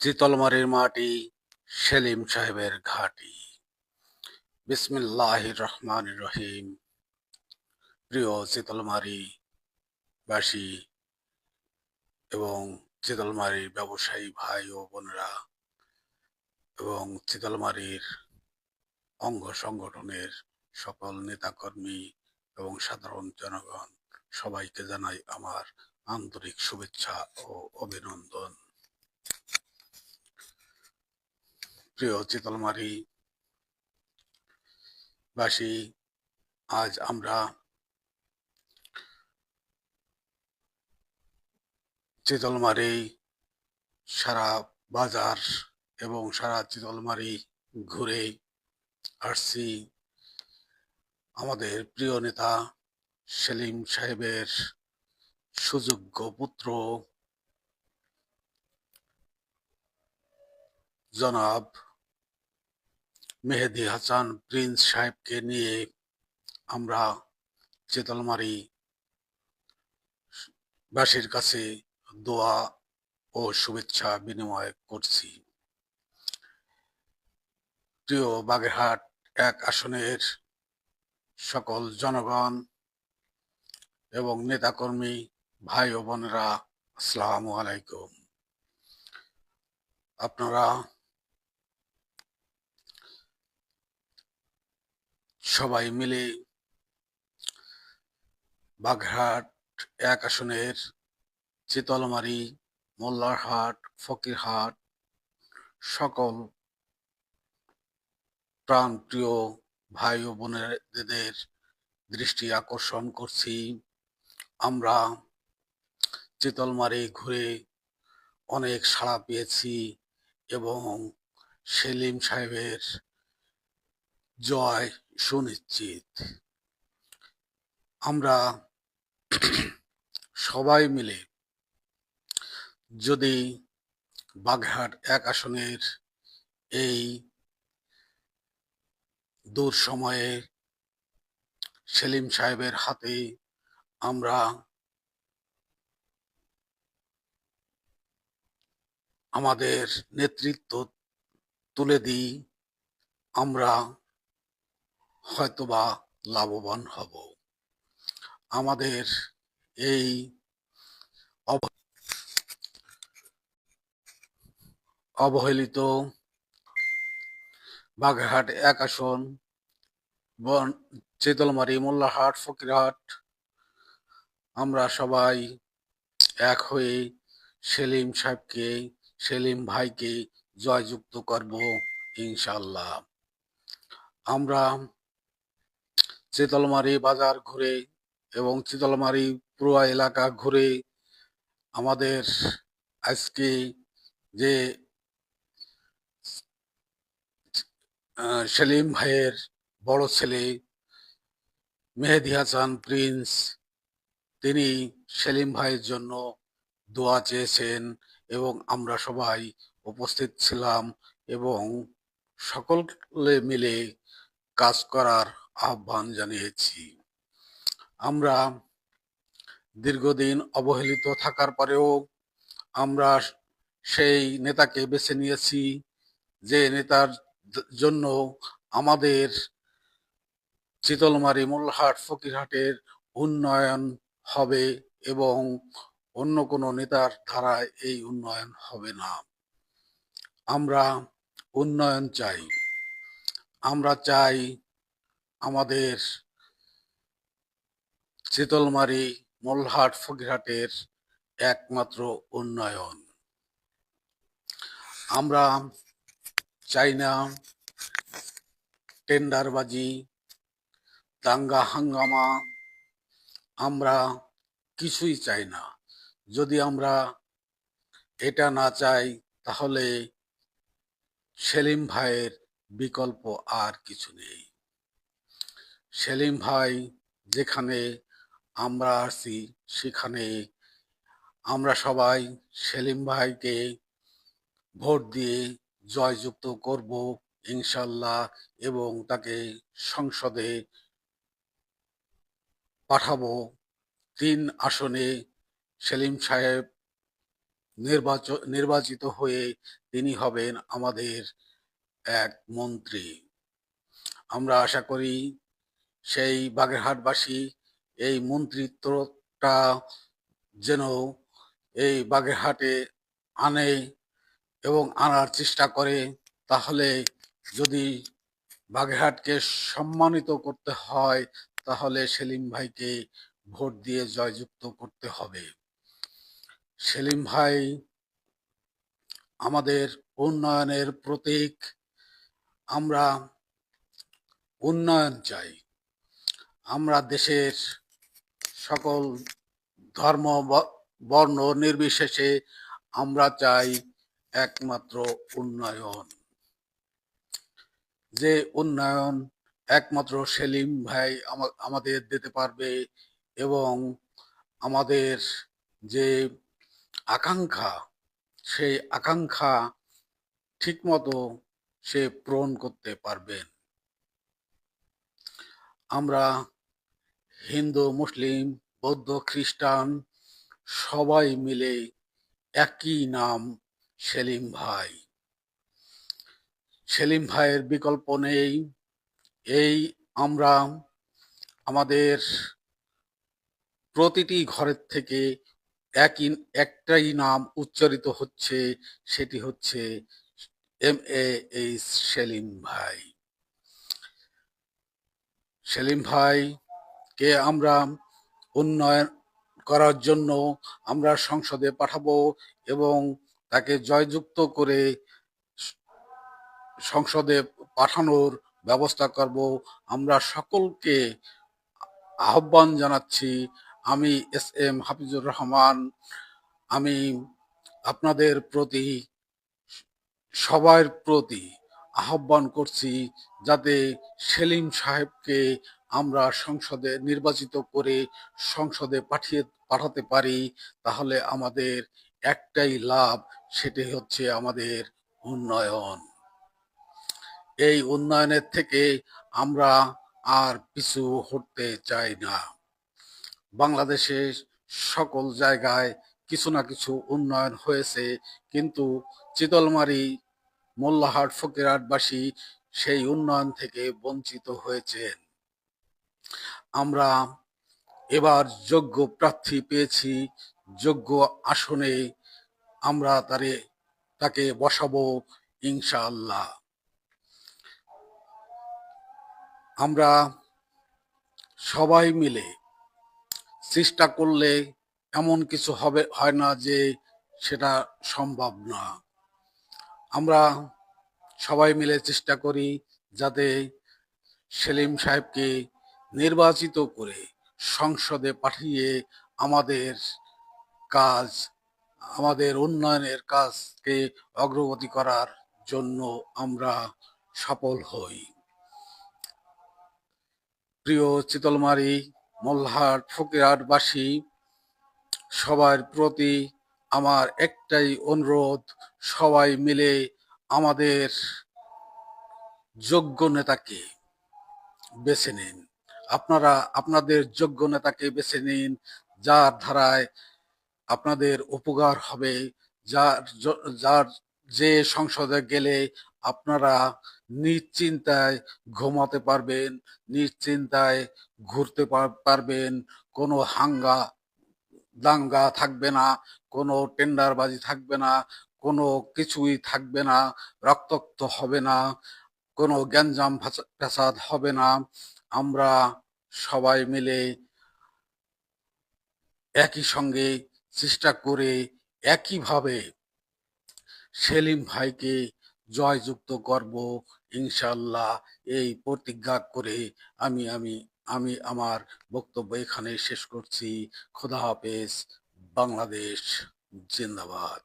চিতলমারির মাটি, সেলিম সাহেবের ঘাঁটি। বিসমিল্লাহির রহমানির রহিম। প্রিয় চিতলমারি বাসী এবং চিতলমারির ব্যবসায়ী ভাই ও বোনেরা এবং চিতলমারির অঙ্গ সংগঠনের সকল নেতাকর্মী এবং সাধারণ জনগণ, সবাইকে জানাই আমার আন্তরিক শুভেচ্ছা ও অভিনন্দন। প্রিয় চিতলমারি বাসী, আজ আমরা চিতলমারি সারা বাজার এবং সারা চিতলমারি ঘুরে আসছি আমাদের প্রিয় নেতা সেলিম সাহেবের সুযোগ্য পুত্র জনাব মেহেদী হাসান প্রিন্স সাহেবকে নিয়ে আমরা চিতলমারি বাসীর কাছে দোয়া ও শুভেচ্ছা বিনিময় করছি। প্রিয় বাগেরহাট ১ আসনের সকল জনগণ এবং নেতাকর্মী ভাই ও বোনেরা, আসসালামু আলাইকুম। আপনারা সবাই মিলে বাগেরহাট ১ আসনের চিতলমারি, মোল্লারহাট, ফকিরহাট সকল প্রাণপ্রিয় ভাই ও বোনেদের দৃষ্টি আকর্ষণ করছি। আমরা চিতলমারি ঘুরে অনেক সাড়া পেয়েছি এবং সেলিম সাহেবের জয় সুনিশ্চিত। আমরা সবাই মিলে যদি বাগেরহাট ১ আসনের এই দূর সময়ে সেলিম সাহেবের হাতে আমরা আমাদের নেতৃত্ব তুলে দিই, আমরা হয়তোবা লাভবান হব। আমাদের এই অবহেলিত বাগেরহাট ১ আসন, চিতলমারি, মোল্লারহাট, ফকিরহাট আমরা সবাই এক হয়ে সেলিম সাহেবকে, সেলিম ভাইকে জয়যুক্ত করব ইনশাল্লাহ। আমরা চিতলমারি বাজার ঘুরে এবং চিতলমারি পুরো এলাকা ঘুরে আমাদের আজকে যে সেলিম ভাইয়ের বড় ছেলে মেহেদী হাসান প্রিন্স, তিনি সেলিম ভাইয়ের জন্য দোয়া চেয়েছেন এবং আমরা সবাই উপস্থিত ছিলাম এবং সকলে মিলে কাজ করার আহ্বান জানিয়েছি। আমরা দীর্ঘদিন অবহেলিত থাকার পরেও আমরা সেই নেতাকে বেছে নিয়েছি, যে নেতার জন্য আমাদের চিতলমারি, মোল্লারহাট, ফকিরহাটের উন্নয়ন হবে এবং অন্য কোনো নেতার ধারায় এই উন্নয়ন হবে না। আমরা উন্নয়ন চাই। আমরা চাই আমাদের চিতলমারি, মোল্লারহাট, ফকিরহাটের একমাত্র উন্নয়ন। আমরা চাই না টেন্ডারবাজি, দাঙ্গা হাঙ্গামা, আমরা কিছুই চাই না। যদি আমরা এটা না চাই তাহলে সেলিম ভাইয়ের বিকল্প আর কিছু নেই। সেলিম ভাই যেখানে আমরা আছি সেখানে আমরা সবাই সেলিম ভাইকে ভোট দিয়ে জয়যুক্ত করব ইনশাল্লাহ এবং তাকে সংসদে পাঠাবো। ৩ আসনে সেলিম সাহেব নির্বাচিত হয়ে তিনি হবেন আমাদের এক মন্ত্রী। আমরা আশা করি সেই বাগেরহাটবাসী এই মন্ত্রিত্বটা যেন এই বাগেরহাটে আনে এবং আনার চেষ্টা করে। তাহলে যদি বাগেরহাটকে সম্মানিত করতে হয় তাহলে সেলিম ভাইকে ভোট দিয়ে জয়যুক্ত করতে হবে। সেলিম ভাই আমাদের উন্নয়নের প্রতীক। আমরা উন্নয়ন চাই। আমরা দেশের সকল ধর্ম বর্ণ নির্বিশেষে আমরা চাই একমাত্র উন্নয়ন। যে উন্নয়ন একমাত্র সেলিম ভাই আমাদের দিতে পারবে এবং আমাদের যে আকাঙ্ক্ষা সেই আকাঙ্ক্ষা ঠিকমতো সে পূরণ করতে পারবেন। আমরা হিন্দু, মুসলিম, বৌদ্ধ, খ্রিস্টান সবাই মিলে একই নাম সেলিম ভাই। সেলিম ভাইয়ের বিকল্প নেই। এই আমরা আমাদের প্রতিটি ঘরের থেকে একটাই নাম উচ্চারিত হচ্ছে, সেটি হচ্ছে MAH সেলিম ভাই। সেলিম ভাইকে আমরা উন্নয়ন করার জন্য আমরা সংসদে পাঠাবো এবং তাকে জয়যুক্ত করে সংসদে পাঠানোর ব্যবস্থা করব। আমরা সকলকে আহ্বান জানাচ্ছি। আমি SM হাফিজুর রহমান, আমি আপনাদের প্রতি সবার প্রতি আহ্বান করছি যাতে সেলিম সাহেবকে আমরা সংসদে নির্বাচিত করে সংসদে পাঠাতে পারি। তাহলে আমাদের একটাই লাভ, সেটি হচ্ছে আমাদের উন্নয়ন। এই উন্নয়নের থেকে আমরা আর পিছু হটতে চাই না। বাংলাদেশে সকল জায়গায় কিছু না কিছু উন্নয়ন হয়েছে, কিন্তু চিতলমারী, মোল্লাহাট, ফকিরহাটবাসী সেই উন্নয়ন থেকে বঞ্চিত হয়েছেন। আমরা এবার যোগ্য প্রার্থী পেয়েছি। যোগ্য আসনে আমরা তাকে বসাবো ইনশাআল্লাহ। আমরা সবাই মিলে চেষ্টা করলে এমন কিছু হয় না যে সেটা সম্ভব না। আমরা সবাই মিলে চেষ্টা করি যাতে সেলিম সাহেবকে নির্বাচিত করে সংসদে পাঠিয়ে আমাদের কাজ, আমাদের উন্নয়নের কাজকে অগ্রগতি করার জন্য আমরা সফল হই। প্রিয় চিতলমারী, মোল্লাহাট, ফকিরহাটবাসী সবার প্রতি আমার একটাই অনুরোধ, সবাই মিলে আমাদের যোগ্য নেতাকে বেছে নিন। আপনারা আপনাদের যোগ্য নেতাকে বেছে নিন, যার ধারায় আপনাদের উপকার হবে, যার যে সংসদে গেলে আপনারা নিশ্চিন্তায় ঘুমাতে পারবেন, নিশ্চিন্তায় ঘুরতে পারবেন। কোনো দাঙ্গা থাকবে না, কোনো টেন্ডারবাজি থাকবে না, কোনো কিছুই থাকবে না, রক্তাক্ত হবে না, কোনো গ্যাঞ্জাম ফ্যাসাদ হবে না। আমরা সবাই মিলে একই সঙ্গে চেষ্টা করে একইভাবে সেলিম ভাইকে জয়যুক্ত করব ইনশাআল্লাহ। এই প্রতিজ্ঞা করে আমি আমি আমি আমার বক্তব্য এখানে শেষ করছি। খোদা হাফেজ। বাংলাদেশ জিন্দাবাদ।